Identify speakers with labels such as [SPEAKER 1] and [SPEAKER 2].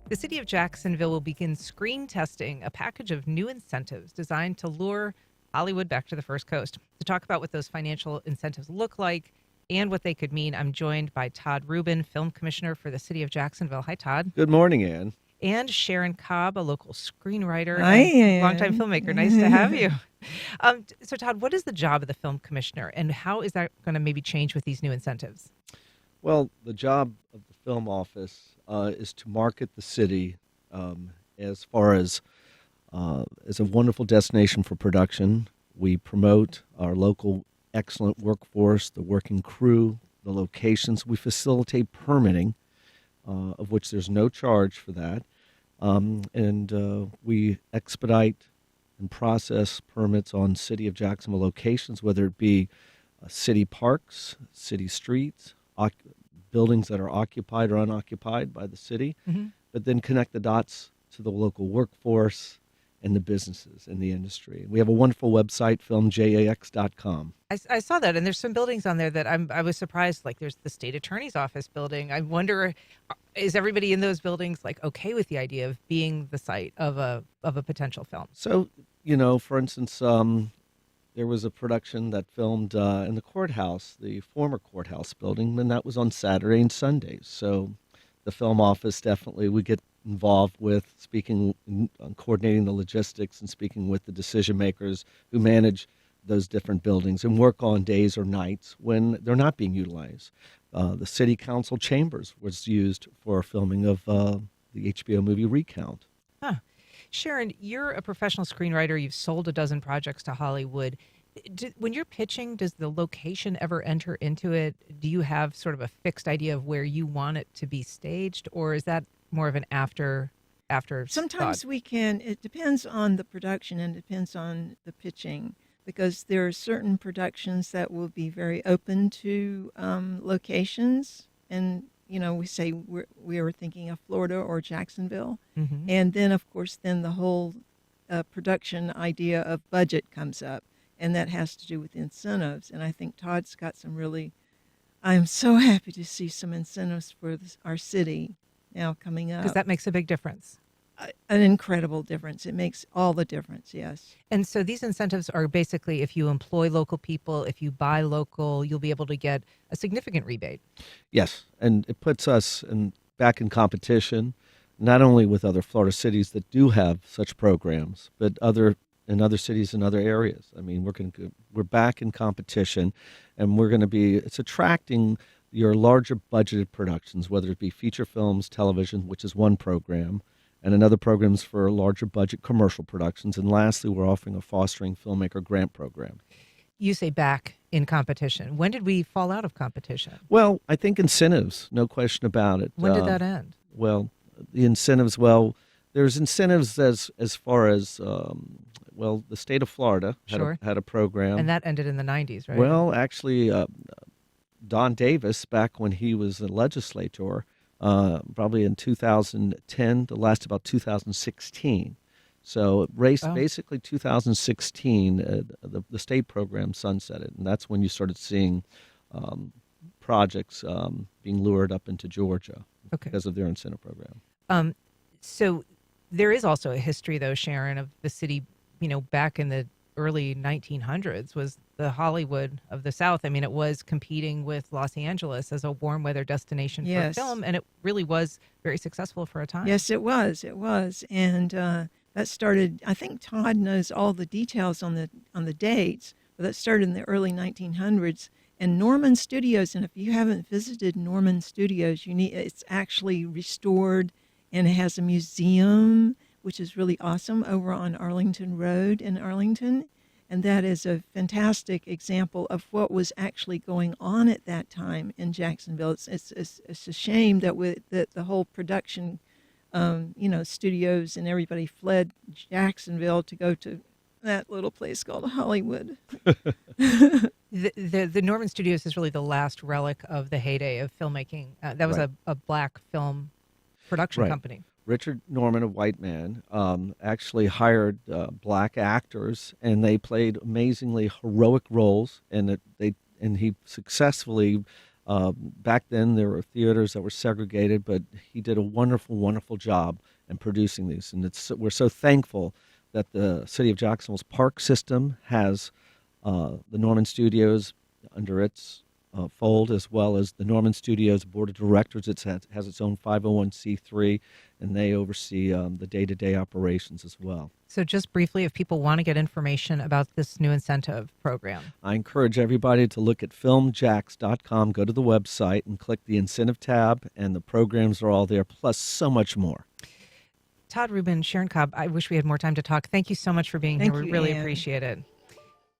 [SPEAKER 1] The city of Jacksonville will begin screen testing a package of new incentives designed to lure Hollywood back to the First Coast. To talk about what those financial incentives look like and what they could mean, I'm joined by Todd Rubin, Film Commissioner for the city of Jacksonville. Hi, Todd.
[SPEAKER 2] Good morning, Ann.
[SPEAKER 1] And Sharon Cobb, a local screenwriter
[SPEAKER 3] Hi,
[SPEAKER 1] and longtime filmmaker. Nice to have you.
[SPEAKER 3] Ann.
[SPEAKER 1] So, Todd, what is the job of the film commissioner, and how is that going to maybe change with these new incentives?
[SPEAKER 2] Well, the job of the film office is to market the city as far as a wonderful destination for production. We promote our local excellent workforce, the working crew, the locations. We facilitate permitting, of which there's no charge for that. And we expedite and process permits on City of Jacksonville locations, whether it be city parks, city streets, buildings that are occupied or unoccupied by the city, but then connect the dots to the local workforce and the businesses in the industry. We have a wonderful website, filmjax.com.
[SPEAKER 1] I saw that, and there's some buildings on there that I was surprised. Like, there's the state attorney's office building. I wonder, is everybody in those buildings like okay with the idea of being the site of a potential film?
[SPEAKER 2] So, for instance, there was a production that filmed in the courthouse, the former courthouse building, and that was on Saturday and Sundays. So the film office definitely, we get involved with speaking, coordinating the logistics and speaking with the decision makers who manage those different buildings and work on days or nights when they're not being utilized. The city council chambers was used for filming of the HBO movie Recount.
[SPEAKER 1] Huh. Sharon, you're a professional screenwriter. You've sold a dozen projects to Hollywood. When you're pitching, does the location ever enter into it? Do you have sort of a fixed idea of where you want it to be staged, or is that more of an after
[SPEAKER 3] Sometimes
[SPEAKER 1] thought?
[SPEAKER 3] we can, it depends on the production and depends on the pitching, because there are certain productions that will be very open to locations. And, we say we are thinking of Florida or Jacksonville.
[SPEAKER 1] Mm-hmm.
[SPEAKER 3] And then, of course, then the whole production idea of budget comes up. And that has to do with incentives. And I think Todd's got some really, I'm so happy to see some incentives for our city now coming up.
[SPEAKER 1] Because that makes a big difference.
[SPEAKER 3] An incredible difference. It makes all the difference, yes.
[SPEAKER 1] And so these incentives are basically if you employ local people, if you buy local, you'll be able to get a significant rebate.
[SPEAKER 2] Yes, and it puts us back in competition, not only with other Florida cities that do have such programs, but in other cities in other areas. I mean, we're back in competition, and it's attracting your larger budgeted productions, whether it be feature films, television, which is one program, and another program's for larger budget commercial productions. And lastly, we're offering a fostering filmmaker grant program.
[SPEAKER 1] You say back in competition. When did we fall out of competition?
[SPEAKER 2] Well, I think incentives, no question about it.
[SPEAKER 1] When did that end?
[SPEAKER 2] Well, the incentives, there's incentives as far as, the state of Florida had a program.
[SPEAKER 1] And that ended in the 90s, right?
[SPEAKER 2] Well, actually, Don Davis, back when he was a legislator, probably in 2010 to last about 2016. So it raced basically 2016, the state program sunsetted, and that's when you started seeing projects being lured up into Georgia because of their incentive program.
[SPEAKER 1] So there is also a history, though, Sharon, of the city, back in the early 1900s was the Hollywood of the South. I mean, it was competing with Los Angeles as a warm weather destination for film, and it really was very successful for a time.
[SPEAKER 3] Yes, it was. It was. And that started, I think Todd knows all the details on the dates, but that started in the early 1900s. And Norman Studios, and if you haven't visited Norman Studios, it's actually restored, and it has a museum, which is really awesome, over on Arlington Road in Arlington. And that is a fantastic example of what was actually going on at that time in Jacksonville. It's a shame that the whole production, studios and everybody fled Jacksonville to go to that little place called Hollywood.
[SPEAKER 1] The Norman Studios is really the last relic of the heyday of filmmaking. That was a black film production company.
[SPEAKER 2] Richard Norman, a white man, actually hired black actors, and they played amazingly heroic roles, and he successfully Back then, there were theaters that were segregated, but he did a wonderful, wonderful job in producing these. And we're so thankful that the City of Jacksonville's park system has the Norman Studios under its fold, as well as the Norman Studios Board of Directors. It has its own 501c3, and they oversee the day-to-day operations as well.
[SPEAKER 1] So just briefly, if people want to get information about this new incentive program.
[SPEAKER 2] I encourage everybody to look at filmjacks.com, go to the website, and click the incentive tab, and the programs are all there, plus so much more.
[SPEAKER 1] Todd Rubin, Sharon Cobb, I wish we had more time to talk. Thank you so much for being
[SPEAKER 3] Thank
[SPEAKER 1] here. We
[SPEAKER 3] you,
[SPEAKER 1] really
[SPEAKER 3] Ann.
[SPEAKER 1] appreciate it.